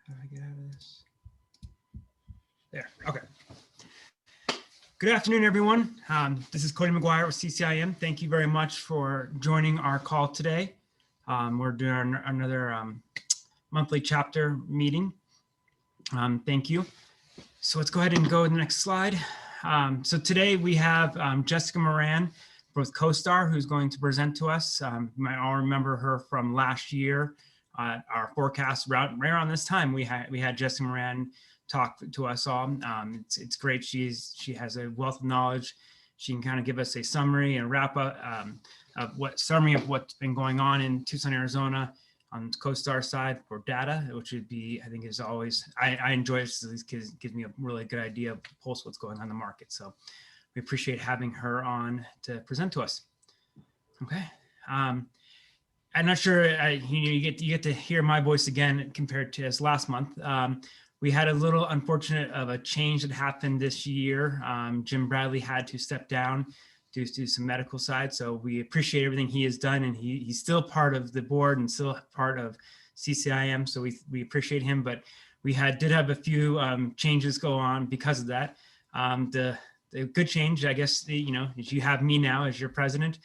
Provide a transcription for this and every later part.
How do I get out of this? There, okay. Good afternoon, everyone. This is Cody McGuire with CCIM. Thank you very much for joining our call today. We're doing another monthly chapter meeting. Thank you. So let's go ahead and go to the next slide. So today we have Jessica Moran with CoStar, who's going to present to us. You might all remember her from last year. Our forecast right around this time, we had Jessica Moran talk to us all. It's great. She has a wealth of knowledge. She can kind of give us a summary and wrap up of what's been going on in Tucson, Arizona on the CoStar side for data, which would be, I think is always, I enjoy it. So this gives me a really good idea of pulse what's going on in the market. So we appreciate having her on to present to us. Okay. I'm not sure you get to hear my voice again compared to as last month. We had a little unfortunate of a change that happened this year. Jim Bradley had to step down due to some medical side. So we appreciate everything he has done, and he's still part of the board and still part of CCIM. So we appreciate him, but we did have a few changes go on because of that. The good change, I guess, is you have me now as your president.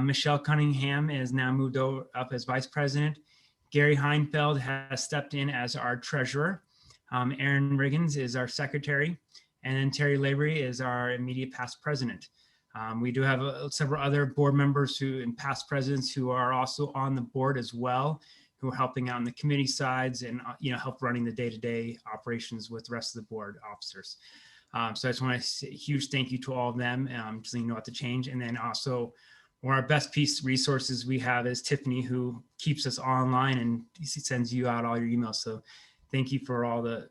Michelle Cunningham is now moved up as vice president. Gary Heinfeld has stepped in as our treasurer. Aaron Riggins is our secretary, and then Terry Lavery is our immediate past president. We do have several other board members and past presidents who are also on the board as well, who are helping out on the committee sides and help running the day-to-day operations with the rest of the board officers. So I just want to say a huge thank you to all of them, so you know what to change. And then also, one of our best piece resources we have is Tiffany, who keeps us online and sends you out all your emails. So thank you for all that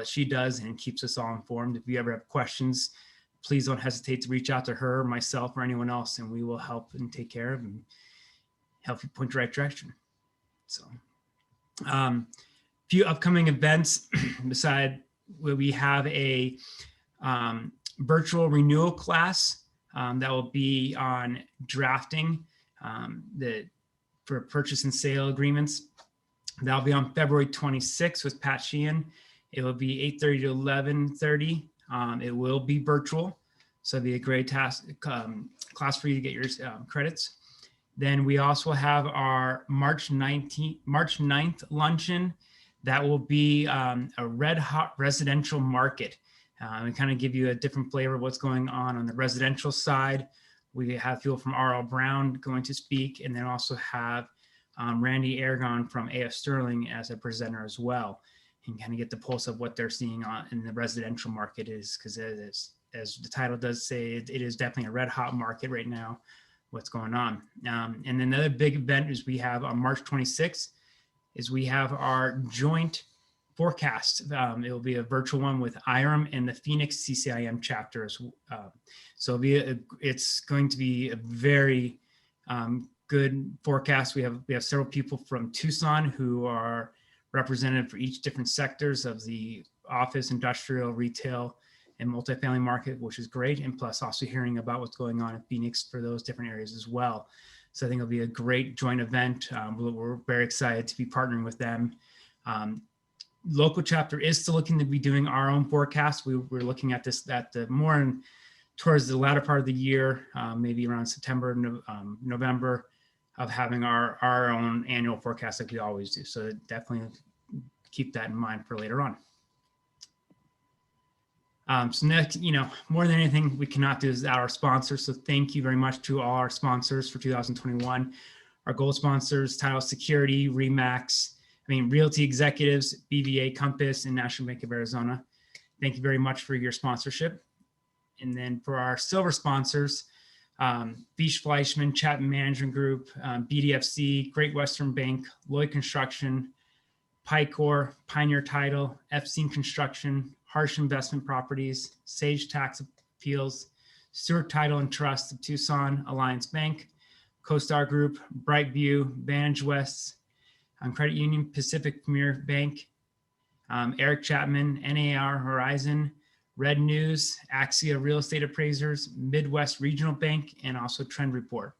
she does and keeps us all informed. If you ever have questions, please don't hesitate to reach out to her, myself, or anyone else, and we will help and take care of and help you point the right direction. So few upcoming events beside where we have a virtual renewal class that will be on drafting for purchase and sale agreements. That'll be on February 26th with Pat Sheehan. It will be 8:30 to 11:30. It will be virtual, so it'll be a great class for you to get your credits. Then we also have our March 9th luncheon. That will be a red hot residential market. And kind of give you a different flavor of what's going on the residential side. We have people from R.L. Brown going to speak, and then also have Randy Aragon from A.F. Sterling as a presenter as well, and kind of get the pulse of what they're seeing in the residential market is, because as the title does say, it is definitely a red hot market right now, what's going on. And then another big event is we have on March 26th is we have our joint forecast. It will be a virtual one with IRM and the Phoenix CCIM chapters. So it's going to be a very good forecast. We have several people from Tucson who are represented for each different sectors of the office, industrial, retail, and multifamily market, which is great. And plus also hearing about what's going on in Phoenix for those different areas as well. So I think it'll be a great joint event. We're very excited to be partnering with them. Local chapter is still looking to be doing our own forecast. We're looking at this towards the latter part of the year, maybe around September, November, of having our own annual forecast like we always do. So definitely keep that in mind for later on. So next, more than anything, we cannot do is our sponsors. So thank you very much to all our sponsors for 2021. Our gold sponsors, Title Security, RE/MAX, Realty Executives, BVA, Compass, and National Bank of Arizona. Thank you very much for your sponsorship. And then for our silver sponsors, Beach Fleischman, Chapman Management Group, BDFC, Great Western Bank, Lloyd Construction, Picor, Pioneer Title, Epstein Construction, Harsh Investment Properties, Sage Tax Appeals, Stewart Title and Trust of Tucson, Alliance Bank, CoStar Group, Brightview, Vantage West, Credit Union, Pacific Premier Bank, Eric Chapman, NAR Horizon, Red News, Axia Real Estate Appraisers, Midwest Regional Bank, and also Trend Report.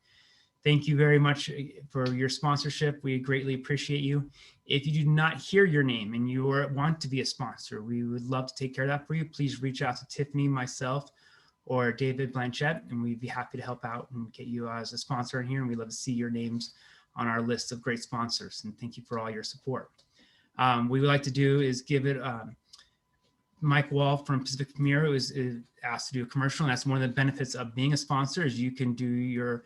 Thank you very much for your sponsorship. We greatly appreciate you. If you do not hear your name and you want to be a sponsor, we would love to take care of that for you. Please reach out to Tiffany, myself, or David Blanchette, and we'd be happy to help out and get you as a sponsor in here. And we'd love to see your names on our list of great sponsors. And thank you for all your support. What we would like to do is give it Mike Wall from Pacific Premier is asked to do a commercial, and that's one of the benefits of being a sponsor is you can do your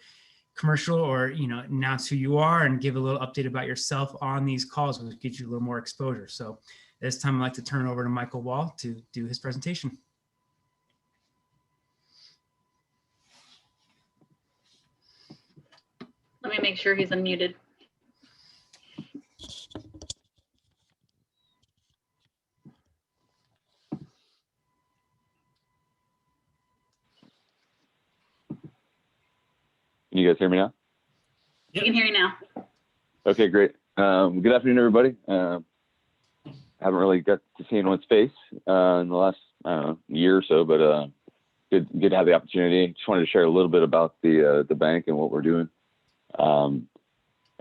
commercial or announce who you are and give a little update about yourself on these calls, which gives you a little more exposure. So this time I'd like to turn it over to Michael Wall to do his presentation. Let me make sure he's unmuted. Can you guys hear me now? Yep. We can hear you now. Okay, great. Good afternoon, everybody. Haven't really got to see anyone's face in the last year or so, but good to have the opportunity. Just wanted to share a little bit about the bank and what we're doing. And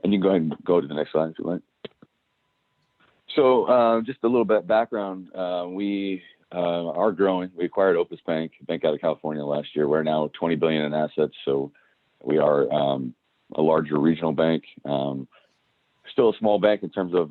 you can go ahead and go to the next slide if you like. So just a little bit background. We are growing. We acquired Opus Bank, a bank out of California last year. We're now $20 billion in assets. So we are a larger regional bank. Still a small bank in terms of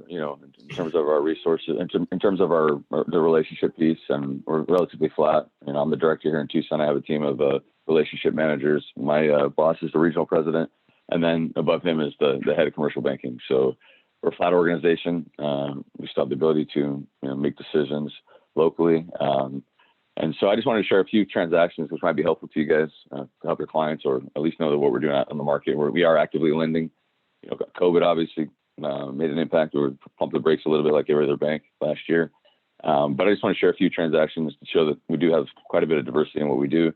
in terms of our resources, in terms of the relationship piece, and we're relatively flat. I'm the director here in Tucson. I have a team of relationship managers. My boss is the regional president, and then above him is the head of commercial banking. So we're a flat organization. We still have the ability to make decisions locally. And so I just wanted to share a few transactions which might be helpful to you guys to help your clients, or at least know that what we're doing out on the market, where we are actively lending. COVID obviously made an impact. We pumped the brakes a little bit like every other bank last year. But I just want to share a few transactions to show that we do have quite a bit of diversity in what we do.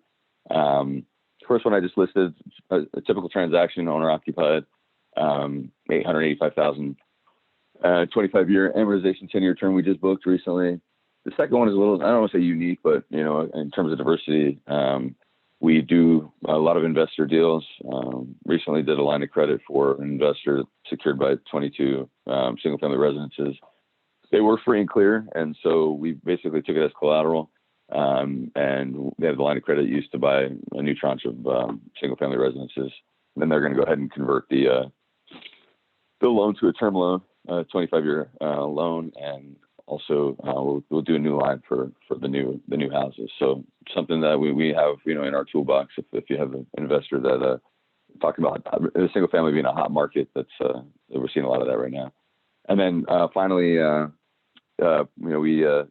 First one I just listed, a typical transaction, owner occupied, $885,000, 25-year amortization, 10-year term we just booked recently. The second one is a little, I don't want to say unique, but in terms of diversity, we do a lot of investor deals. Recently did a line of credit for an investor secured by 22 single-family residences. They were free and clear, and so we basically took it as collateral, and they have the line of credit used to buy a new tranche of single-family residences. And then they're going to go ahead and convert the loan to a term loan, 25-year loan, and also we'll do a new line for the new houses. So something that we have in our toolbox if you have an investor that talking about a single family being a hot market, that we're seeing a lot of that right now. And then finally we an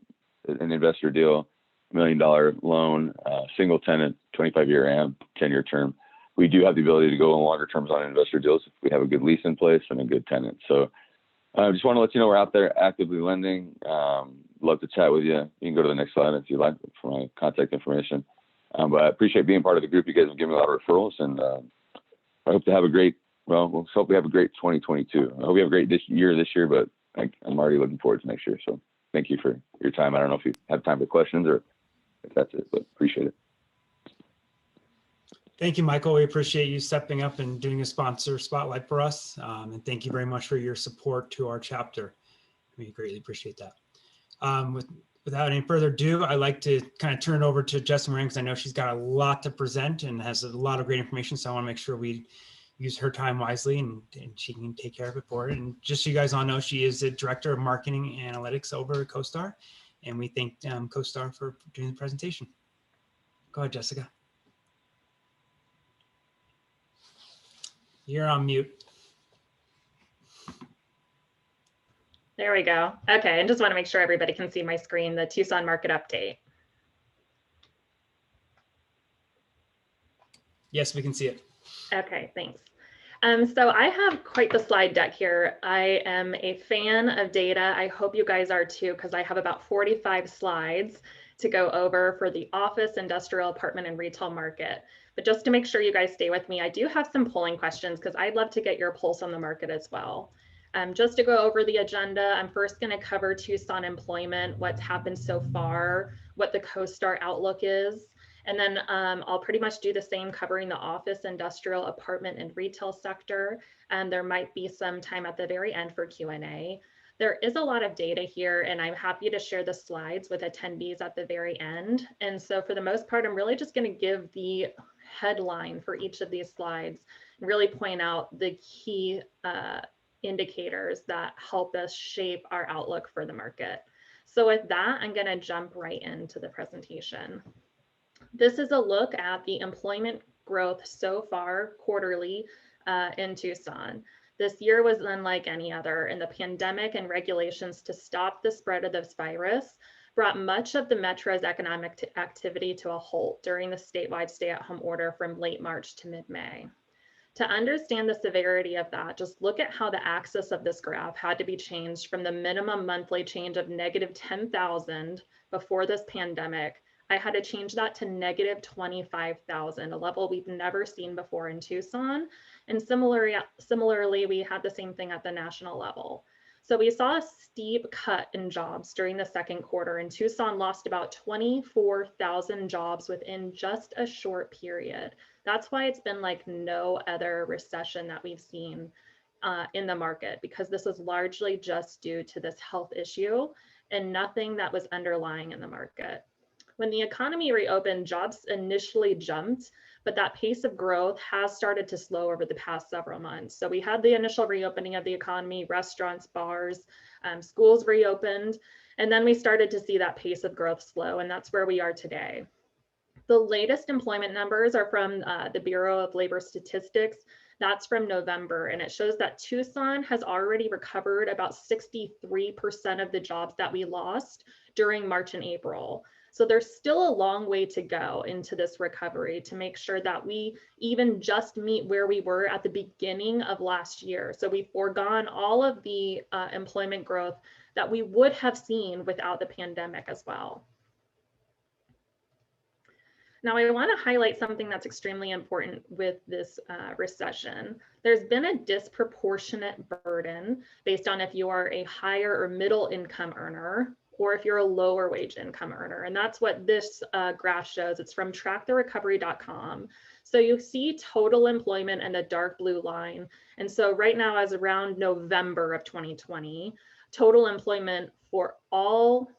investor deal, $1 million loan, single tenant, 25-year AM, 10-year term. We do have the ability to go on longer terms on investor deals if we have a good lease in place and a good tenant. So I just want to let you know we're out there actively lending. Love to chat with you. You can go to the next slide if you like for my contact information. But I appreciate being part of the group. You guys have given me a lot of referrals, and I hope to have a great, we'll hope we have a great 2022. I hope we have a great this year, but I'm already looking forward to next year. So thank you for your time. I don't know if you have time for questions or if that's it, but appreciate it. Thank you, Michael. We appreciate you stepping up and doing a sponsor spotlight for us. And thank you very much for your support to our chapter. We greatly appreciate that. Without any further ado, I'd like to kind of turn it over to Jessica Moran, because I know she's got a lot to present and has a lot of great information. So I want to make sure we use her time wisely and she can take care of it for it. And just so you guys all know, she is the Director of Marketing Analytics over at CoStar. And we thank CoStar for doing the presentation. Go ahead, Jessica. You're on mute. There we go. Okay, and just want to make sure everybody can see my screen, the Tucson market update. Yes, we can see it. Okay, thanks. So I have quite the slide deck here. I am a fan of data. I hope you guys are too, because I have about 45 slides to go over for the office, industrial, apartment, and retail market. But just to make sure you guys stay with me, I do have some polling questions because I'd love to get your pulse on the market as well. Just to go over the agenda, I'm first going to cover Tucson employment, what's happened so far, what the CoStar outlook is, And then I'll pretty much do the same, covering the office, industrial, apartment, and retail sector. And there might be some time at the very end for Q&A. There is a lot of data here, and I'm happy to share the slides with attendees at the very end. And so for the most part, I'm really just going to give the headline for each of these slides and really point out the key indicators that help us shape our outlook for the market. So with that, I'm going to jump right into the presentation. This is a look at the employment growth so far quarterly in Tucson. This year was unlike any other, and the pandemic and regulations to stop the spread of this virus brought much of the metro's economic activity to a halt during the statewide stay-at-home order from late March to mid-May. To understand the severity of that, just look at how the axis of this graph had to be changed from the minimum monthly change of negative 10,000 before this pandemic. I had to change that to negative 25,000, a level we've never seen before in Tucson. And similarly, we had the same thing at the national level. So we saw a steep cut in jobs during the second quarter, and Tucson lost about 24,000 jobs within just a short period. That's why it's been like no other recession that we've seen in the market, because this is largely just due to this health issue and nothing that was underlying in the market. When the economy reopened, jobs initially jumped, but that pace of growth has started to slow over the past several months. So we had the initial reopening of the economy, restaurants, bars, schools reopened, and then we started to see that pace of growth slow, and that's where we are today. The latest employment numbers are from the Bureau of Labor Statistics. That's from November, and it shows that Tucson has already recovered about 63% of the jobs that we lost during March and April. So there's still a long way to go into this recovery to make sure that we even just meet where we were at the beginning of last year. So we've foregone all of the employment growth that we would have seen without the pandemic as well. Now, I want to highlight something that's extremely important with this recession. There's been a disproportionate burden based on if you are a higher or middle income earner, or if you're a lower wage income earner. And that's what this graph shows. It's from tracktherecovery.com. So you see total employment in the dark blue line. And so right now, as around November of 2020, total employment for all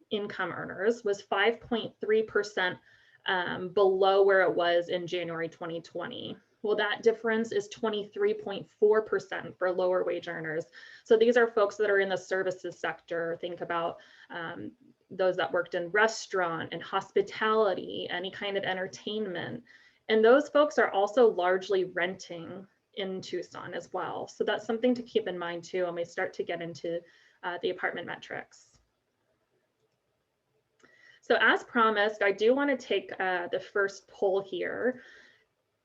income earners was 5.3% below where it was in January 2020. Well, that difference is 23.4% for lower wage earners. So these are folks that are in the services sector. Think about those that worked in restaurant and hospitality, any kind of entertainment. And those folks are also largely renting in Tucson as well. So that's something to keep in mind too when we start to get into the apartment metrics. So as promised, I do want to take the first poll here.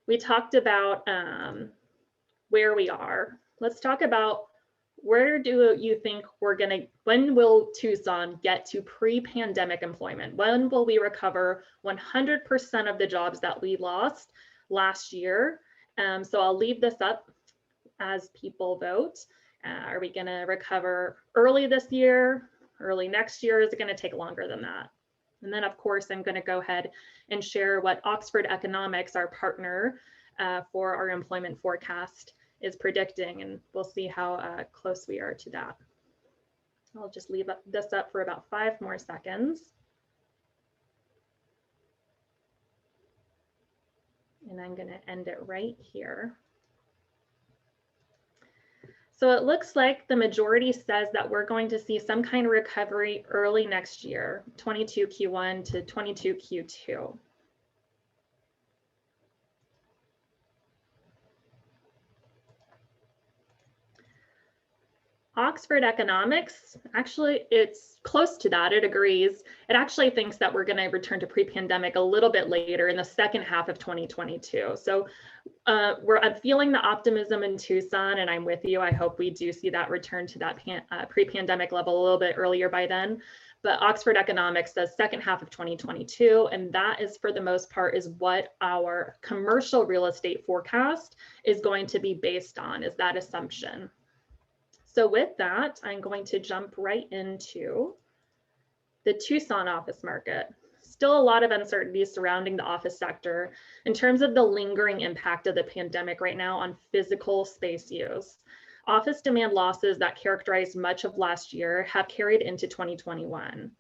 We talked about where we are. Let's talk about where do you think we're gonna, when will Tucson get to pre-pandemic employment? When will we recover 100% of the jobs that we lost last year? So I'll leave this up as people vote. Are we gonna recover early this year, early next year? Is it gonna take longer than that? And then, of course, I'm going to go ahead and share what Oxford Economics, our partner for our employment forecast, is predicting, and we'll see how close we are to that. I'll just leave this up for about 5 more seconds. And I'm going to end it right here. So it looks like the majority says that we're going to see some kind of recovery early next year, 22 Q1 to 22 Q2. Oxford Economics, actually, it's close to that. It agrees. It actually thinks that we're going to return to pre-pandemic a little bit later in the second half of 2022. So I'm feeling the optimism in Tucson, and I'm with you. I hope we do see that return to that pre-pandemic level a little bit earlier by then. But Oxford Economics says second half of 2022, and that is, for the most part, is what our commercial real estate forecast is going to be based on, is that assumption. So with that, I'm going to jump right into the Tucson office market. still a lot of uncertainty surrounding the office sector in terms of the lingering impact of the pandemic right now on physical space use. Office demand losses that characterized much of last year have carried into 2021.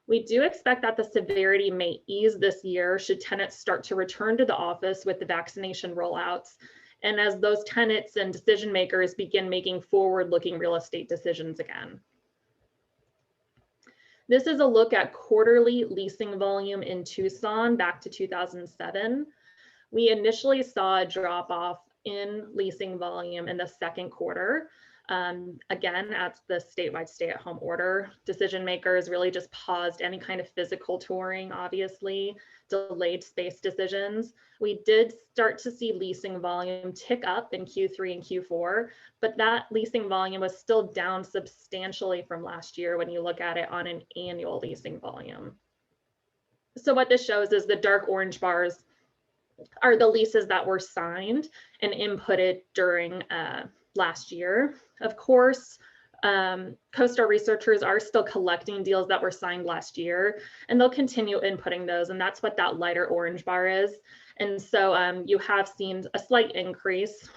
We do expect that the severity may ease this year should tenants start to return to the office with the vaccination rollouts, and as those tenants and decision makers begin making forward-looking real estate decisions again. This is a look at quarterly leasing volume in Tucson back to 2007. We initially saw a drop off in leasing volume in the second quarter. Again, at the statewide stay-at-home order, decision makers really just paused any kind of physical touring, obviously, delayed space decisions. We did start to see leasing volume tick up in Q3 and Q4, but that leasing volume was still down substantially from last year when you look at it on an annual leasing volume. So what this shows is the dark orange bars are the leases that were signed and inputted during last year. Of course, CoStar researchers are still collecting deals that were signed last year, and they'll continue inputting those, and that's what that lighter orange bar is. And so you have seen a slight increase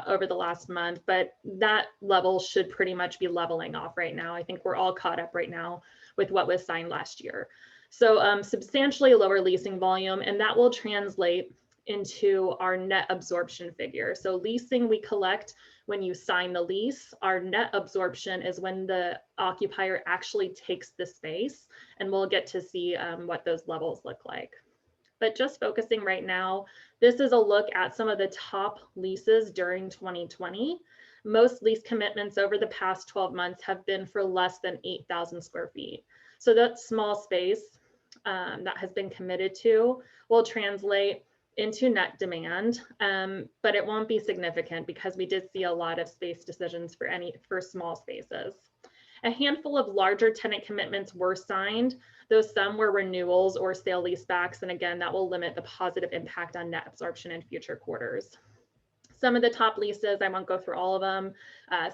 over the last month, but that level should pretty much be leveling off right now. I think we're all caught up right now with what was signed last year. So substantially lower leasing volume, and that will translate into our net absorption figure. So leasing we collect when you sign the lease. Our net absorption is when the occupier actually takes the space, and we'll get to see what those levels look like. But just focusing right now, this is a look at some of the top leases during 2020. Most lease commitments over the past 12 months have been for less than 8,000 square feet. So that small space that has been committed to will translate into net demand, but it won't be significant because we did see a lot of space decisions for small spaces. A handful of larger tenant commitments were signed, though some were renewals or sale leasebacks, and again, that will limit the positive impact on net absorption in future quarters. Some of the top leases, I won't go through all of them,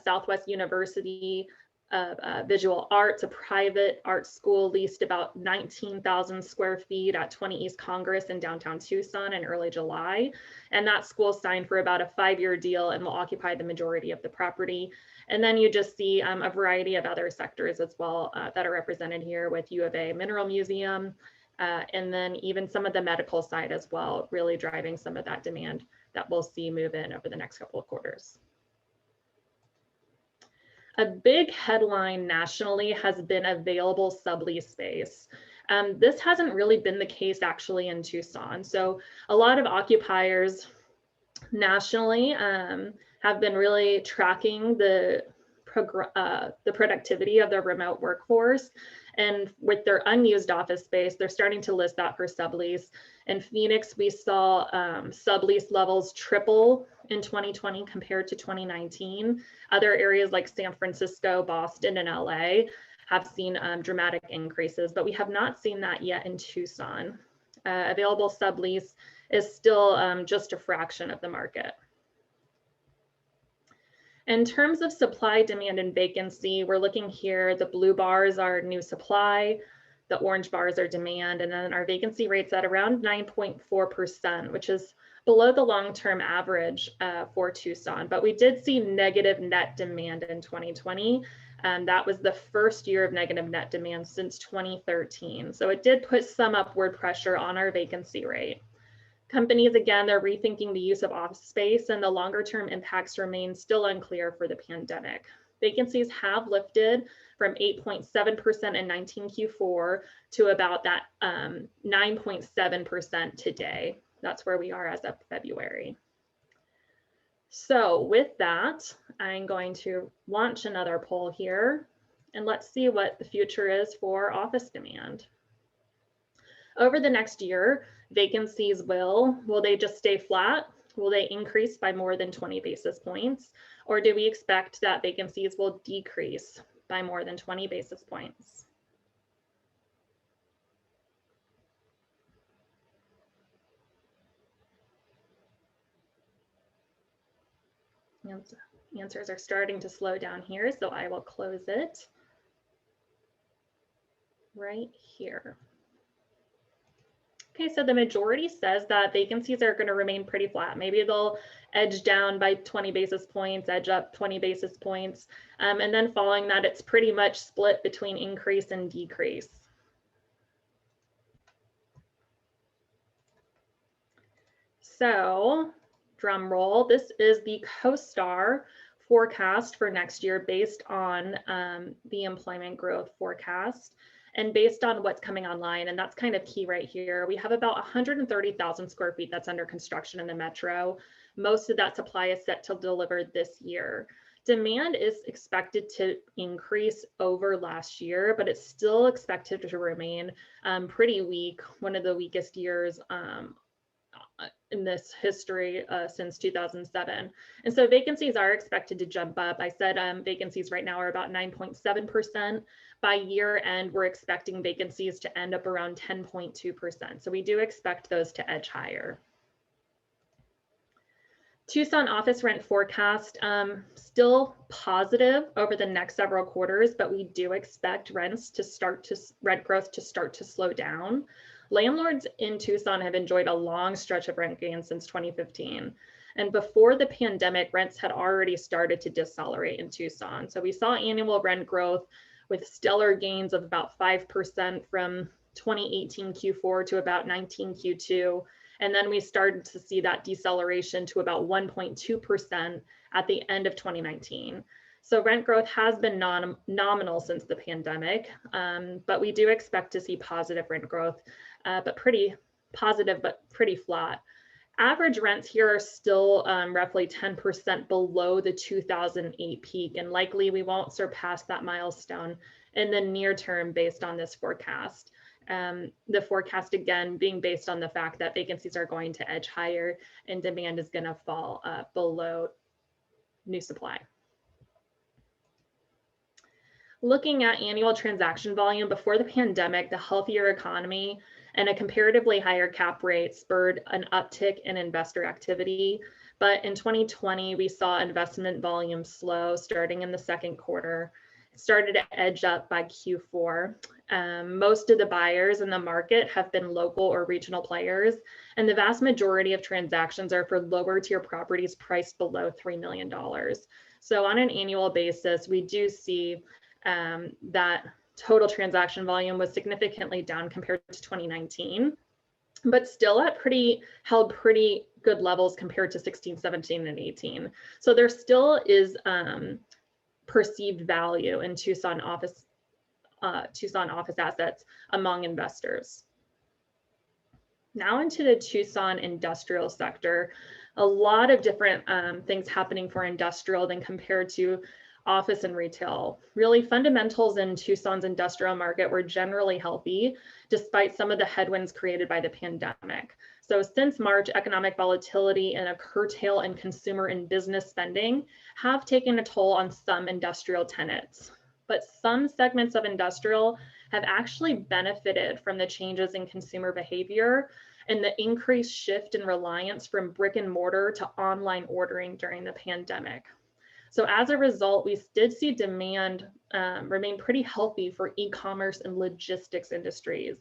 Southwest University Visual Arts, a private art school, leased about 19,000 square feet at 20 East Congress in downtown Tucson in early July. And that school signed for about a 5-year deal and will occupy the majority of the property. And then you just see a variety of other sectors as well that are represented here with U of A Mineral Museum, and then even some of the medical side as well, really driving some of that demand that we'll see move in over the next couple of quarters. A big headline nationally has been available sublease space. This hasn't really been the case actually in Tucson. So a lot of occupiers nationally have been really tracking the productivity of their remote workforce. And with their unused office space, they're starting to list that for sublease. In Phoenix, we saw sublease levels triple in 2020 compared to 2019. Other areas like San Francisco, Boston, and LA have seen dramatic increases, but we have not seen that yet in Tucson. Available sublease is still just a fraction of the market. In terms of supply, demand, and vacancy, we're looking here, the blue bars are new supply, the orange bars are demand, and then our vacancy rate's at around 9.4%, which is below the long-term average for Tucson. But we did see negative net demand in 2020. That was the first year of negative net demand since 2013. So it did put some upward pressure on our vacancy rate. Companies, again, they're rethinking the use of office space, and the longer term impacts remain still unclear for the pandemic. Vacancies have lifted from 8.7% in 19 Q4 to about that 9.7% today. That's where we are as of February. So with that, I'm going to launch another poll here, and let's see what the future is for office demand. Over the next year, vacancies will they just stay flat? Will they increase by more than 20 basis points? Or do we expect that vacancies will decrease by more than 20 basis points? Answers are starting to slow down here, so I will close it right here. Okay, so the majority says that vacancies are going to remain pretty flat. Maybe they'll edge down by 20 basis points, edge up 20 basis points. And then following that, it's pretty much split between increase and decrease. So, drum roll, this is the CoStar forecast for next year based on the employment growth forecast and based on what's coming online. And that's kind of key right here. We have about 130,000 square feet that's under construction in the metro. Most of that supply is set to deliver this year. Demand is expected to increase over last year, but it's still expected to remain pretty weak, one of the weakest years in this history since 2007. And so vacancies are expected to jump up. I said vacancies right now are about 9.7%. By year end, we're expecting vacancies to end up around 10.2%. So we do expect those to edge higher. Tucson office rent forecast still positive over the next several quarters, but we do expect rent growth to start to slow down. Landlords in Tucson have enjoyed a long stretch of rent gains since 2015. And before the pandemic, rents had already started to decelerate in Tucson. So we saw annual rent growth with stellar gains of about 5% from 2018 Q4 to about 19 Q2. And then we started to see that deceleration to about 1.2% at the end of 2019. So rent growth has been nominal since the pandemic, but we do expect to see positive rent growth, but pretty positive, but pretty flat. Average rents here are still roughly 10% below the 2008 peak, and likely we won't surpass that milestone in the near term based on this forecast. The forecast, again, being based on the fact that vacancies are going to edge higher and demand is going to fall below new supply. Looking at annual transaction volume before the pandemic, the healthier economy and a comparatively higher cap rate spurred an uptick in investor activity. But in 2020, we saw investment volume slow starting in the second quarter. It started to edge up by Q4. Most of the buyers in the market have been local or regional players, and the vast majority of transactions are for lower tier properties priced below $3 million. So on an annual basis, we do see that total transaction volume was significantly down compared to 2019, but still at held pretty good levels compared to 16, 17, and 18. So there still is perceived value in Tucson office assets among investors. Now into the Tucson industrial sector, a lot of different things happening for industrial than compared to office and retail. Really, fundamentals in Tucson's industrial market were generally healthy, despite some of the headwinds created by the pandemic. So since March, economic volatility and a curtail in consumer and business spending have taken a toll on some industrial tenants. But some segments of industrial have actually benefited from the changes in consumer behavior and the increased shift in reliance from brick and mortar to online ordering during the pandemic. So as a result, we did see demand remain pretty healthy for e-commerce and logistics industries.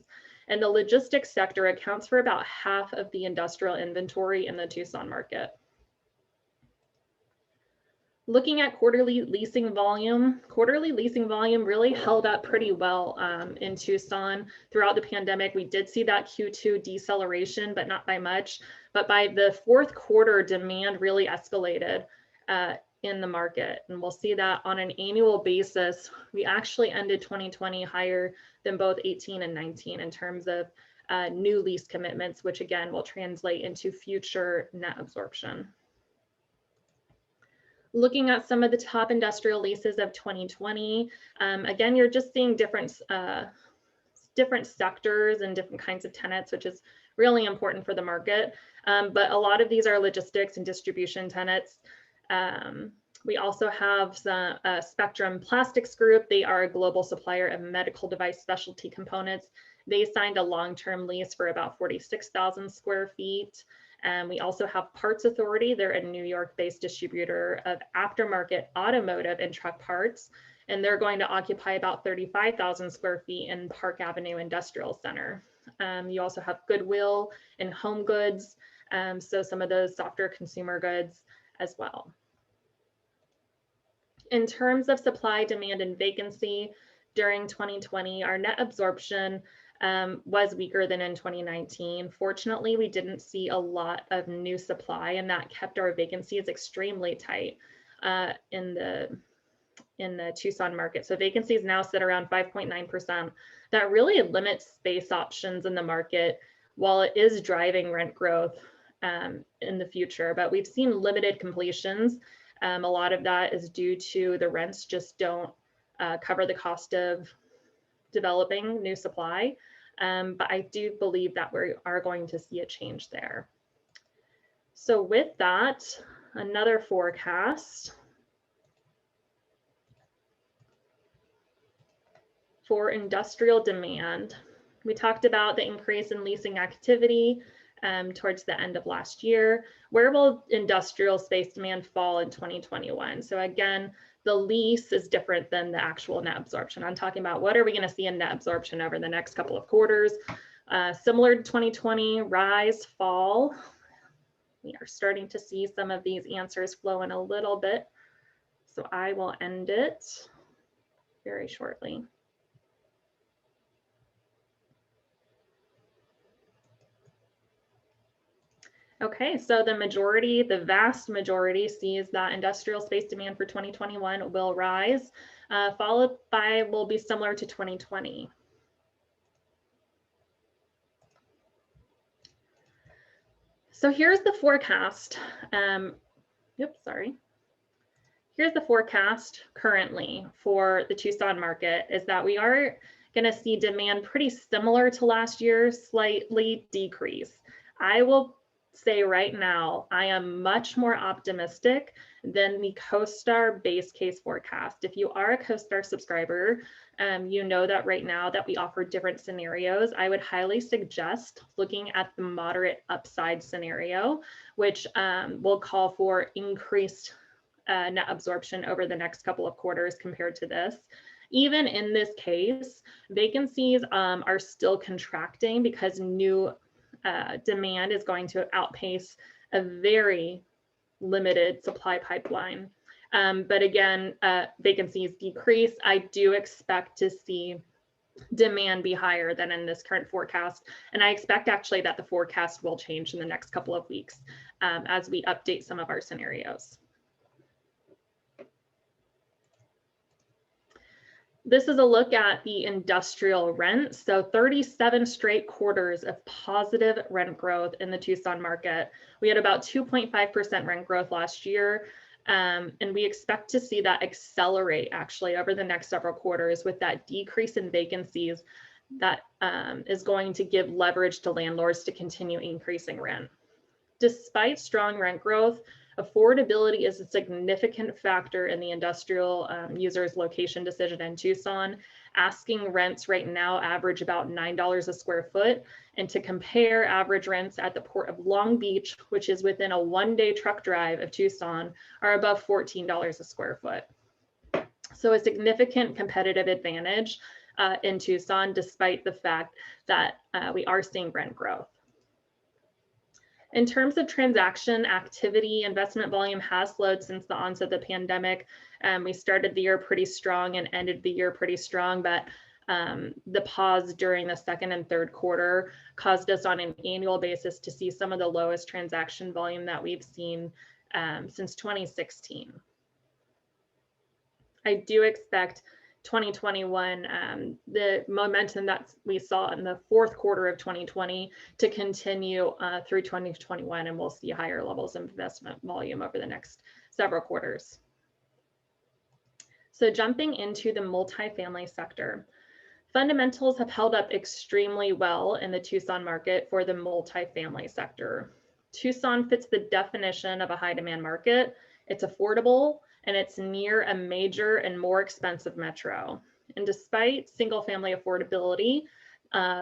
And the logistics sector accounts for about half of the industrial inventory in the Tucson market. Looking at quarterly leasing volume really held up pretty well in Tucson throughout the pandemic. We did see that Q2 deceleration, but not by much. But by the fourth quarter, demand really escalated in the market. And we'll see that on an annual basis, we actually ended 2020 higher than both 18 and 19 in terms of new lease commitments, which again will translate into future net absorption. Looking at some of the top industrial leases of 2020, again, you're just seeing different sectors and different kinds of tenants, which is really important for the market. But a lot of these are logistics and distribution tenants. We also have the Spectrum Plastics Group. They are a global supplier of medical device specialty components. They signed a long-term lease for about 46,000 square feet. We also have Parts Authority. They're a New York-based distributor of aftermarket automotive and truck parts, and they're going to occupy about 35,000 square feet in Park Avenue Industrial Center. You also have Goodwill and Home Goods, so some of those softer consumer goods as well. In terms of supply, demand, and vacancy during 2020, our net absorption was weaker than in 2019. Fortunately, we didn't see a lot of new supply, and that kept our vacancies extremely tight in the Tucson market. So vacancies now sit around 5.9%. That really limits space options in the market while it is driving rent growth in the future. But we've seen limited completions. A lot of that is due to the rents just don't cover the cost of developing new supply. But I do believe that we are going to see a change there. So with that, another forecast for industrial demand. We talked about the increase in leasing activity towards the end of last year. Where will industrial space demand fall in 2021? So again, the lease is different than the actual net absorption. I'm talking about what are we going to see in net absorption over the next couple of quarters. Similar to 2020, rise, fall. We are starting to see some of these answers flow in a little bit. So I will end it very shortly. Okay, so the vast majority sees that industrial space demand for 2021 will rise, followed by will be similar to 2020. So here's the forecast. Here's the forecast currently for the Tucson market is that we are going to see demand pretty similar to last year, slightly decrease. I will say right now, I am much more optimistic than the CoStar base case forecast. If you are a CoStar subscriber, you know that right now that we offer different scenarios. I would highly suggest looking at the moderate upside scenario, which will call for increased net absorption over the next couple of quarters compared to this. Even in this case, vacancies are still contracting because new demand is going to outpace a very limited supply pipeline. But again, vacancies decrease. I do expect to see demand be higher than in this current forecast. And I expect actually that the forecast will change in the next couple of weeks as we update some of our scenarios. This is a look at the industrial rent. So 37 straight quarters of positive rent growth in the Tucson market. We had about 2.5% rent growth last year. And we expect to see that accelerate actually over the next several quarters with that decrease in vacancies that is going to give leverage to landlords to continue increasing rent. Despite strong rent growth, affordability is a significant factor in the industrial user's location decision in Tucson. Asking rents right now average about $9 a square foot. And to compare, average rents at the Port of Long Beach, which is within a one-day truck drive of Tucson, are above $14 a square foot. So a significant competitive advantage in Tucson, despite the fact that we are seeing rent growth. In terms of transaction activity, investment volume has slowed since the onset of the pandemic. We started the year pretty strong and ended the year pretty strong, but the pause during the second and third quarter caused us on an annual basis to see some of the lowest transaction volume that we've seen since 2016. I do expect 2021, the momentum that we saw in the fourth quarter of 2020 to continue through 2021, and we'll see higher levels of investment volume over the next several quarters. So jumping into the multifamily sector, fundamentals have held up extremely well in the Tucson market for the multifamily sector. Tucson fits the definition of a high demand market. It's affordable, and it's near a major and more expensive metro. And despite single family affordability,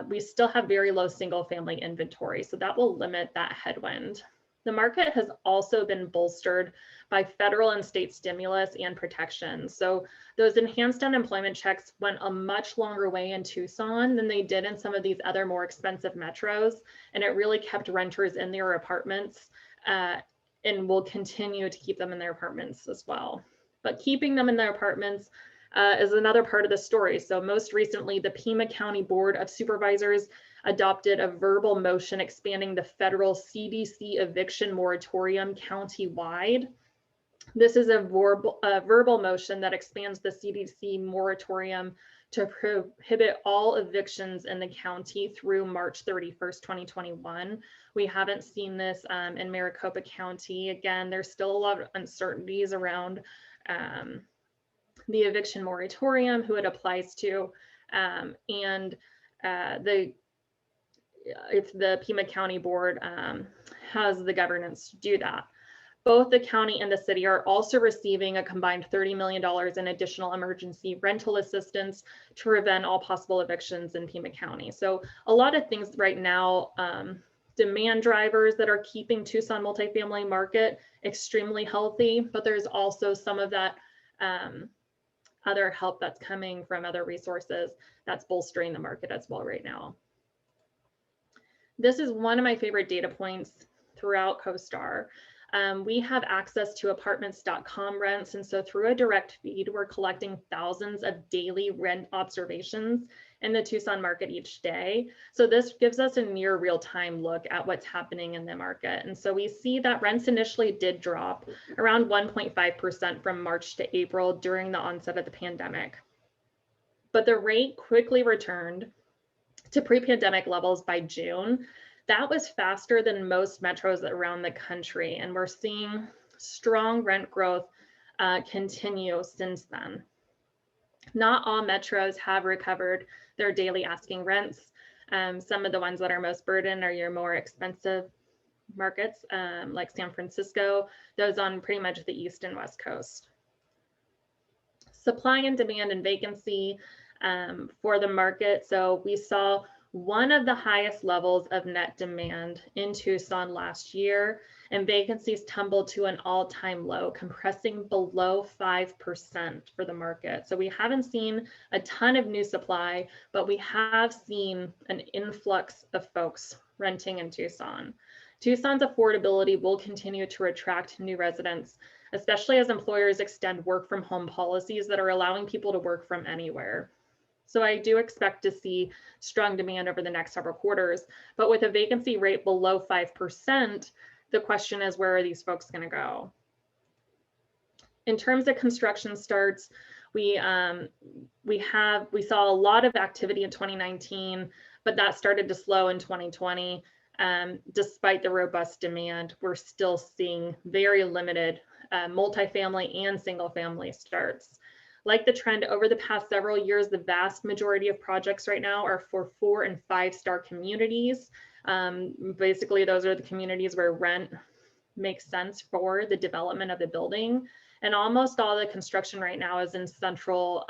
we still have very low single family inventory, so that will limit that headwind. The market has also been bolstered by federal and state stimulus and protections. So those enhanced unemployment checks went a much longer way in Tucson than they did in some of these other more expensive metros. And it really kept renters in their apartments and will continue to keep them in their apartments as well. But keeping them in their apartments is another part of the story. So most recently, the Pima County Board of Supervisors adopted a verbal motion expanding the federal CDC eviction moratorium county-wide. This is a verbal motion that expands the CDC moratorium to prohibit all evictions in the county through March 31st, 2021. We haven't seen this in Maricopa County. Again, there's still a lot of uncertainties around the eviction moratorium, who it applies to, and if the Pima County Board has the governance to do that. Both the county and the city are also receiving a combined $30 million in additional emergency rental assistance to prevent all possible evictions in Pima County. So a lot of things right now, demand drivers that are keeping Tucson multifamily market extremely healthy, but there's also some of that other help that's coming from other resources that's bolstering the market as well right now. This is one of my favorite data points throughout CoStar. We have access to apartments.com rents. And so through a direct feed, we're collecting thousands of daily rent observations in the Tucson market each day. So this gives us a near real-time look at what's happening in the market. And so we see that rents initially did drop around 1.5% from March to April during the onset of the pandemic. But the rate quickly returned to pre-pandemic levels by June. That was faster than most metros around the country, and we're seeing strong rent growth continue since then. Not all metros have recovered their daily asking rents. Some of the ones that are most burdened are your more expensive markets, like San Francisco, those on pretty much the East and West Coast. Supply and demand and vacancy for the market. So we saw one of the highest levels of net demand in Tucson last year, and vacancies tumbled to an all-time low, compressing below 5% for the market. So we haven't seen a ton of new supply, but we have seen an influx of folks renting in Tucson. Tucson's affordability will continue to attract new residents, especially as employers extend work from home policies that are allowing people to work from anywhere. So I do expect to see strong demand over the next several quarters, but with a vacancy rate below 5%, the question is, where are these folks going to go? In terms of construction starts, we saw a lot of activity in 2019, but that started to slow in 2020. Despite the robust demand, we're still seeing very limited multifamily and single family starts. Like the trend over the past several years, the vast majority of projects right now are for 4- and 5-star communities. Basically, those are the communities where rent makes sense for the development of the building. And almost all the construction right now is in the central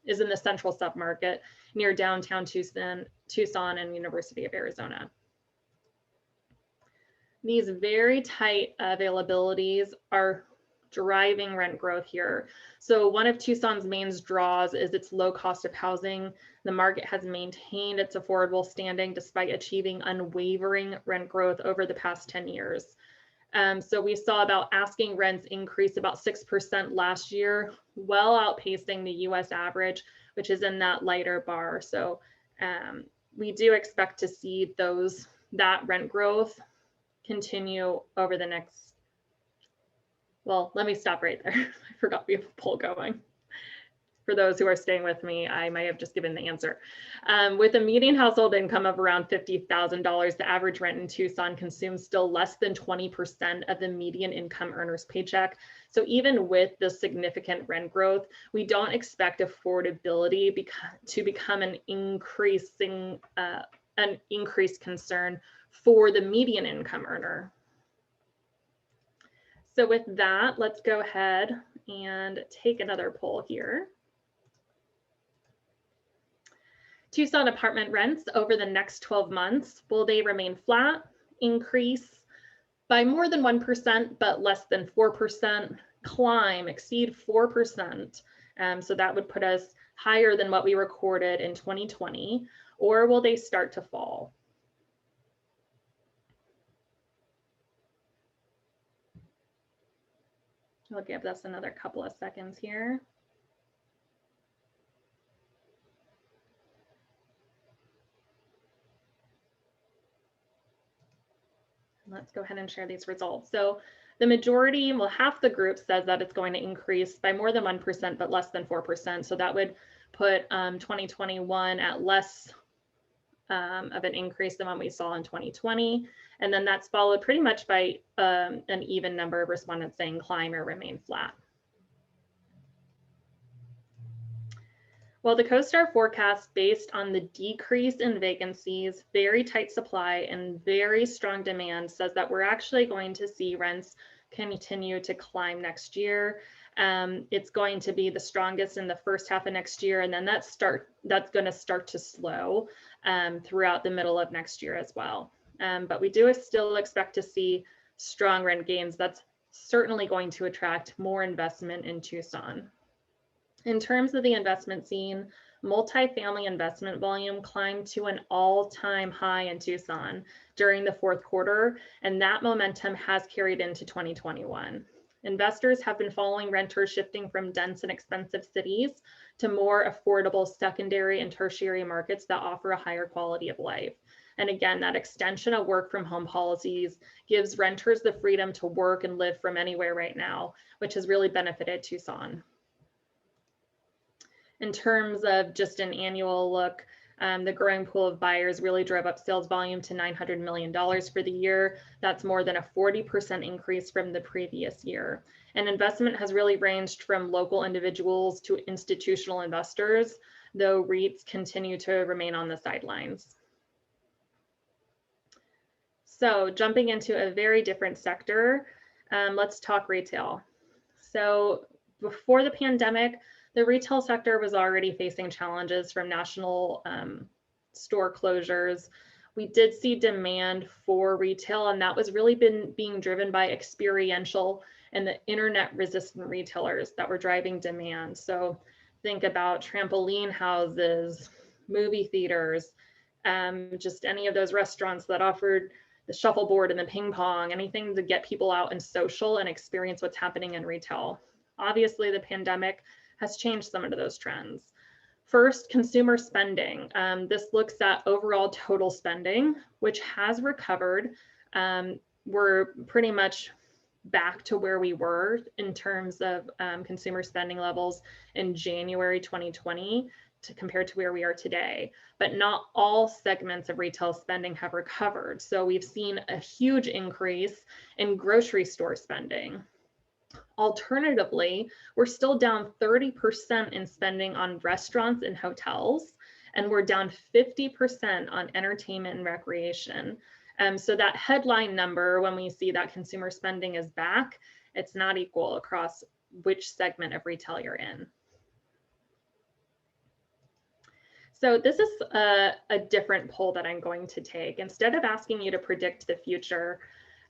submarket near downtown Tucson and University of Arizona. These very tight availabilities are driving rent growth here. So one of Tucson's main draws is its low cost of housing. The market has maintained its affordable standing despite achieving unwavering rent growth over the past 10 years. So we saw about asking rents increase about 6% last year, well outpacing the US average, which is in that lighter bar. So we do expect to see that rent growth continue over the next. Well, let me stop right there. I forgot we have a poll going. For those who are staying with me, I might have just given the answer. With a median household income of around $50,000, the average rent in Tucson consumes still less than 20% of the median income earner's paycheck. So even with the significant rent growth, we don't expect affordability to become an increased concern for the median income earner. So with that, let's go ahead and take another poll here. Tucson apartment rents over the next 12 months, will they remain flat, increase, by more than 1%, but less than 4%, climb, exceed 4%. So that would put us higher than what we recorded in 2020, or will they start to fall? I'll give this another couple of seconds here. Let's go ahead and share these results. So the majority, well, half the group says that it's going to increase by more than 1%, but less than 4%. So that would put 2021 at less of an increase than what we saw in 2020. And then that's followed pretty much by an even number of respondents saying climb or remain flat. Well, the CoStar forecast, based on the decrease in vacancies, very tight supply, and very strong demand, says that we're actually going to see rents continue to climb next year. It's going to be the strongest in the first half of next year, and then that's going to start to slow throughout the middle of next year as well. But we do still expect to see strong rent gains. That's certainly going to attract more investment in Tucson. In terms of the investment scene, multifamily investment volume climbed to an all-time high in Tucson during the fourth quarter, and that momentum has carried into 2021. Investors have been following renters shifting from dense and expensive cities to more affordable secondary and tertiary markets that offer a higher quality of life. And again, that extension of work from home policies gives renters the freedom to work and live from anywhere right now, which has really benefited Tucson. In terms of just an annual look, the growing pool of buyers really drove up sales volume to $900 million for the year. That's more than a 40% increase from the previous year. And investment has really ranged from local individuals to institutional investors, though REITs continue to remain on the sidelines. So jumping into a very different sector, let's talk retail. So before the pandemic, the retail sector was already facing challenges from national store closures. We did see demand for retail, and that was really being driven by experiential and the internet resistant retailers that were driving demand. So think about trampoline houses, movie theaters, just any of those restaurants that offered the shuffleboard and the ping pong, anything to get people out and social and experience what's happening in retail. Obviously, the pandemic has changed some of those trends. First, consumer spending. This looks at overall total spending, which has recovered. We're pretty much back to where we were in terms of consumer spending levels in January 2020 compared to where we are today. But not all segments of retail spending have recovered. So we've seen a huge increase in grocery store spending. Alternatively, we're still down 30% in spending on restaurants and hotels, and we're down 50% on entertainment and recreation. So that headline number, when we see that consumer spending is back, it's not equal across which segment of retail you're in. So this is a different poll that I'm going to take. Instead of asking you to predict the future,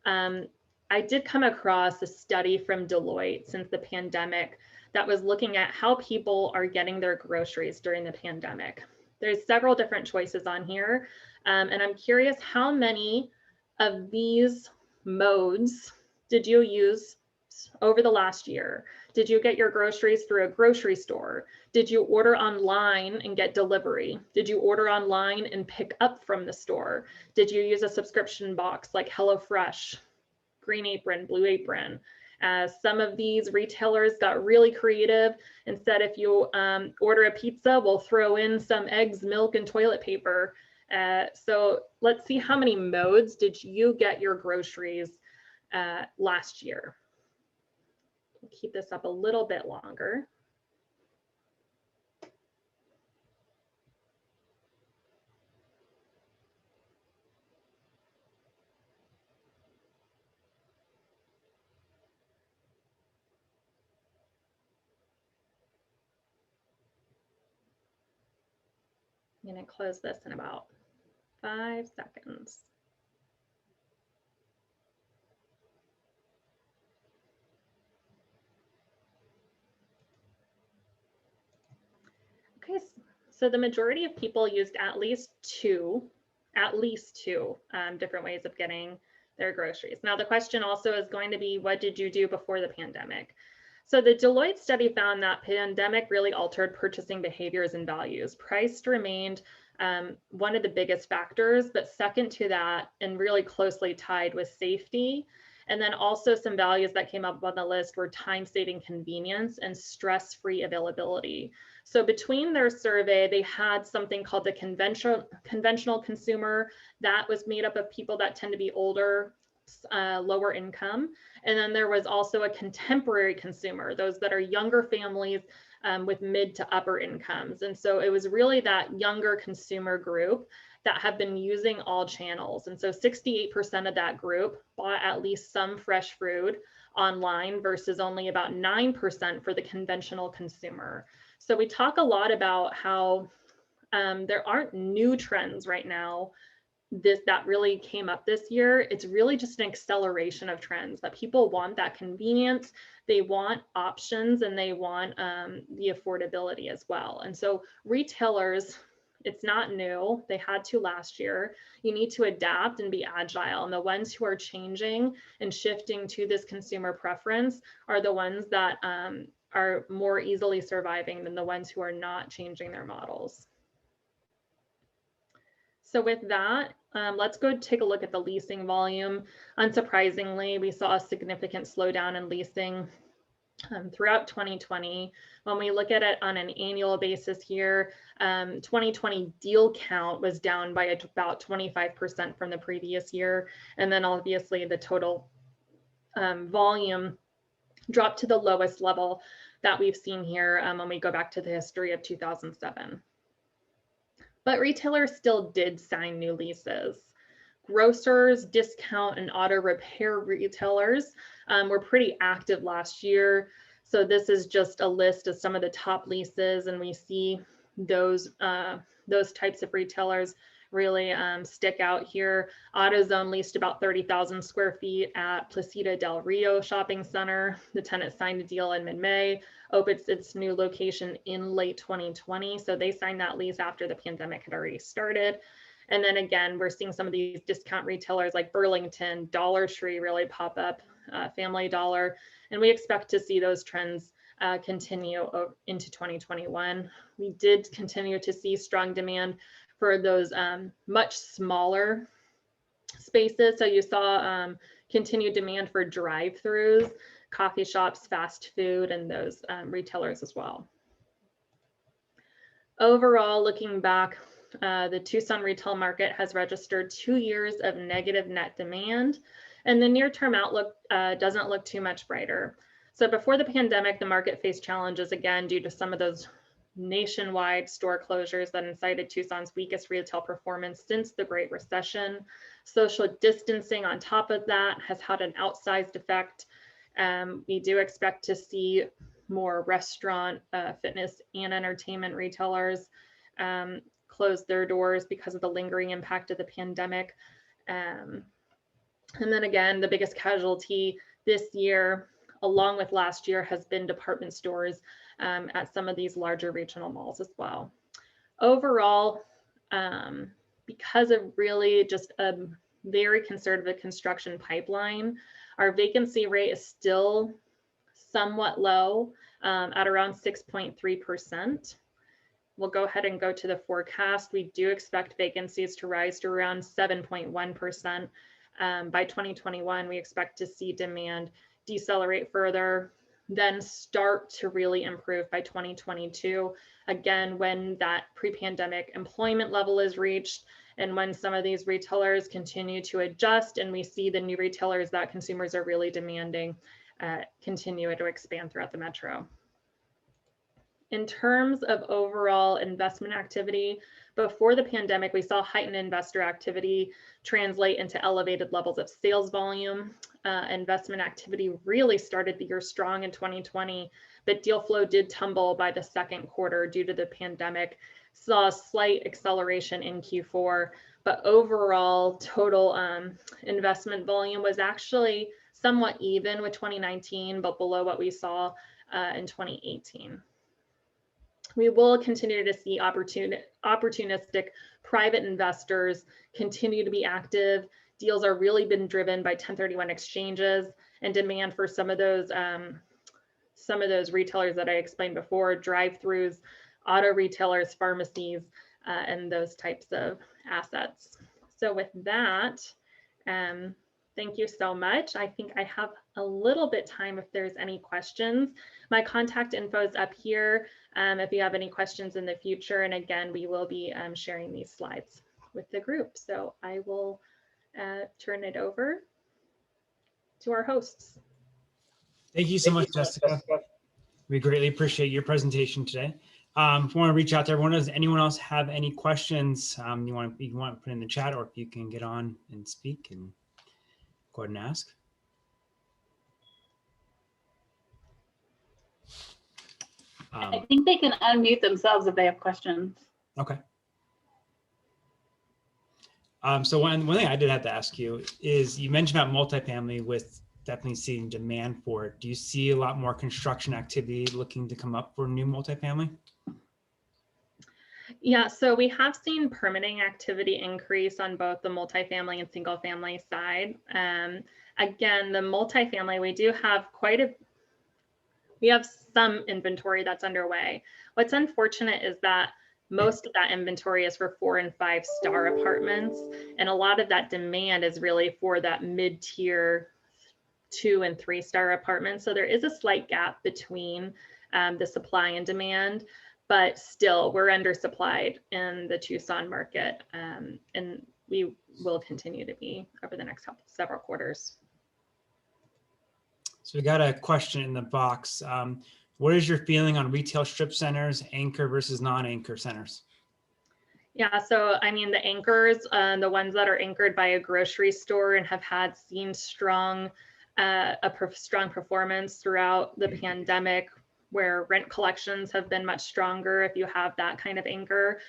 I did come across a study from Deloitte since the pandemic that was looking at how people are getting their groceries during the pandemic. There's several different choices on here, and I'm curious how many of these modes did you use over the last year? Did you get your groceries through a grocery store? Did you order online and get delivery? Did you order online and pick up from the store? Did you use a subscription box like HelloFresh, Green Apron, Blue Apron? Some of these retailers got really creative and said, if you order a pizza, we'll throw in some eggs, milk, and toilet paper. So let's see, how many modes did you get your groceries last year? We'll keep this up a little bit longer. I'm going to close this in about 5 seconds. So the majority of people used at least two different ways of getting their groceries. Now, the question also is going to be, what did you do before the pandemic? So the Deloitte study found that pandemic really altered purchasing behaviors and values. Price remained one of the biggest factors, but second to that, and really closely tied, was safety. And then also some values that came up on the list were time-saving convenience and stress-free availability. So between their survey, they had something called the conventional consumer that was made up of people that tend to be older, lower income. And then there was also a contemporary consumer, those that are younger families with mid to upper incomes. And so it was really that younger consumer group that have been using all channels. And so 68% of that group bought at least some fresh food online versus only about 9% for the conventional consumer. So we talk a lot about how there aren't new trends right now that really came up this year. It's really just an acceleration of trends that people want that convenience, they want options, and they want the affordability as well. And so retailers, it's not new. They had to last year. You need to adapt and be agile. And the ones who are changing and shifting to this consumer preference are the ones that are more easily surviving than the ones who are not changing their models. So with that, let's go take a look at the leasing volume. Unsurprisingly, we saw a significant slowdown in leasing throughout 2020. When we look at it on an annual basis here, 2020 deal count was down by about 25% from the previous year. And then obviously the total volume dropped to the lowest level that we've seen here when we go back to the history of 2007. But retailers still did sign new leases. Grocers, discount, and auto repair retailers were pretty active last year. So this is just a list of some of the top leases, and we see those types of retailers really stick out here. AutoZone leased about 30,000 square feet at Placida del Rio Shopping Center. The tenant signed a deal in mid-May, opened its new location in late 2020. So they signed that lease after the pandemic had already started. And then again, we're seeing some of these discount retailers like Burlington, Dollar Tree really pop up, Family Dollar, and we expect to see those trends continue into 2021. We did continue to see strong demand for those much smaller spaces. So you saw continued demand for drive-throughs, coffee shops, fast food, and those retailers as well. Overall, looking back, the Tucson retail market has registered 2 years of negative net demand, and the near-term outlook doesn't look too much brighter. So before the pandemic, the market faced challenges again due to some of those nationwide store closures that incited Tucson's weakest retail performance since the Great Recession. Social distancing on top of that has had an outsized effect. We do expect to see more restaurant, fitness, and entertainment retailers close their doors because of the lingering impact of the pandemic. And then again, the biggest casualty this year, along with last year, has been department stores at some of these larger regional malls as well. Overall, because of really just a very conservative construction pipeline, our vacancy rate is still somewhat low at around 6.3%. We'll go ahead and go to the forecast. We do expect vacancies to rise to around 7.1%. By 2021, we expect to see demand decelerate further, then start to really improve by 2022. Again, when that pre-pandemic employment level is reached and when some of these retailers continue to adjust and we see the new retailers that consumers are really demanding continue to expand throughout the metro. In terms of overall investment activity, before the pandemic, we saw heightened investor activity translate into elevated levels of sales volume. Investment activity really started the year strong in 2020, but deal flow did tumble by the second quarter due to the pandemic. Saw a slight acceleration in Q4, but overall total investment volume was actually somewhat even with 2019, but below what we saw in 2018. we will continue to see opportunistic private investors continue to be active. Deals are really been driven by 1031 exchanges and demand for some of those retailers that I explained before, drive-throughs, auto retailers, pharmacies, and those types of assets. So with that, thank you so much. I think I have a little bit time if there's any questions. My contact info is up here if you have any questions in the future. And again, we will be sharing these slides with the group. So I will turn it over to our hosts. Thank you so much, Jessica. We greatly appreciate your presentation today. If you want to reach out to everyone, does anyone else have any questions you want to put in the chat, or if you can get on and speak and go ahead and ask. I think they can unmute themselves if they have questions. Okay. So one thing I did have to ask you is, you mentioned about multifamily with definitely seeing demand for it. Do you see a lot more construction activity looking to come up for new multifamily? Yeah, so we have seen permitting activity increase on both the multifamily and single family side. Again, the multifamily, we have some inventory that's underway. What's unfortunate is that most of that inventory is for 4- and 5-star apartments. And a lot of that demand is really for that mid-tier 2- and 3-star apartments. So there is a slight gap between the supply and demand, but still we're undersupplied in the Tucson market. And we will continue to be over the next several quarters. So we got a question in the box. What is your feeling on retail strip centers, anchor versus non-anchor centers? Yeah, so I mean, the anchors, the ones that are anchored by a grocery store and have seen strong performance throughout the pandemic, where rent collections have been much stronger. If you have that kind of anchor,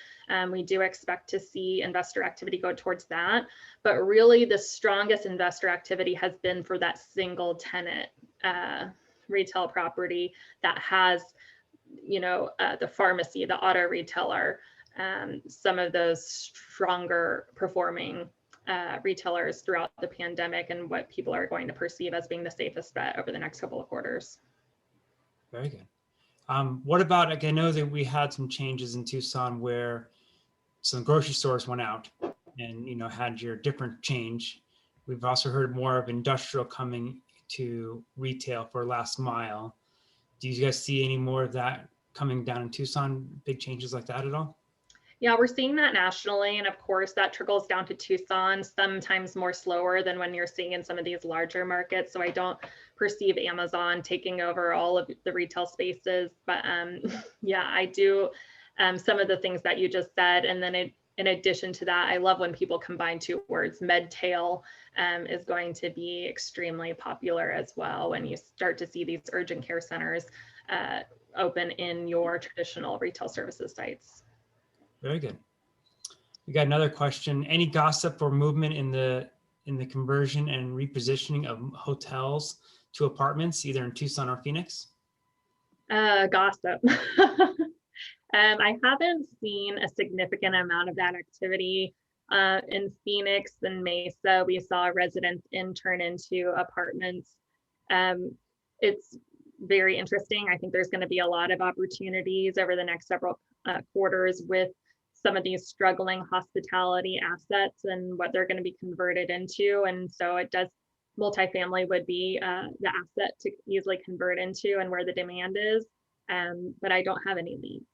we do expect to see investor activity go towards that. But really, the strongest investor activity has been for that single tenant retail property that has, the pharmacy, the auto retailer, some of those stronger performing retailers throughout the pandemic, and what people are going to perceive as being the safest bet over the next couple of quarters. Very good. What about, like, I know that we had some changes in Tucson where some grocery stores went out and, had your different change. We've also heard more of industrial coming to retail for last mile. Do you guys see any more of that coming down in Tucson, big changes like that at all? Yeah, we're seeing that nationally. And of course, that trickles down to Tucson, sometimes more slower than when you're seeing in some of these larger markets. So I don't perceive Amazon taking over all of the retail spaces. But yeah, I do some of the things that you just said. And then in addition to that, I love when people combine two words. Medtail is going to be extremely popular as well when you start to see these urgent care centers open in your traditional retail services sites. Very good. We got another question. Any gossip or movement in the conversion and repositioning of hotels to apartments, either in Tucson or Phoenix? Gossip. I haven't seen a significant amount of that activity. In Phoenix and Mesa, we saw residents turn into apartments. It's very interesting. I think there's going to be a lot of opportunities over the next several quarters with some of these struggling hospitality assets and what they're going to be converted into. And so multifamily would be the asset to easily convert into and where the demand is. But I don't have any leads.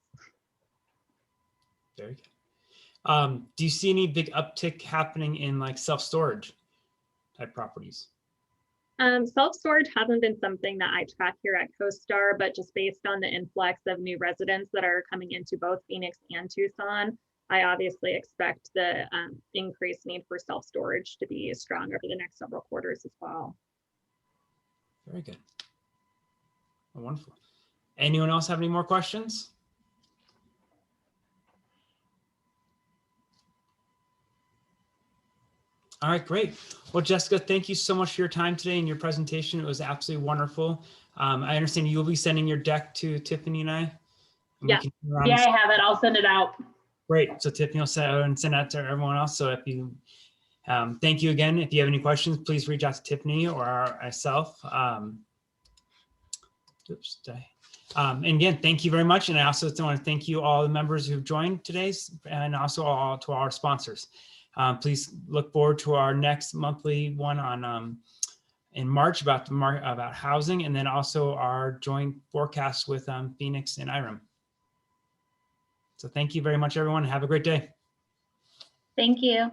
Very good. Do you see any big uptick happening in like self-storage type properties? Self-storage hasn't been something that I track here at CoStar, but just based on the influx of new residents that are coming into both Phoenix and Tucson, I obviously expect the increased need for self-storage to be strong over the next several quarters as well. Very good. Oh, wonderful. Anyone else have any more questions? All right, great. Well, Jessica, thank you so much for your time today and your presentation. It was absolutely wonderful. I understand you'll be sending your deck to Tiffany and I And Yeah. we can turn around Yeah, and- I have it. I'll send it out. Great. So Tiffany will send that to everyone else. So if you, thank you again. If you have any questions, please reach out to Tiffany or myself. And again, thank you very much. And I also want to thank you all the members who've joined today's, and also all to our sponsors. Please look forward to our next monthly one on in March about about housing, and then also our joint forecast with Phoenix and IREM. So thank you very much, everyone. Have a great day. Thank you.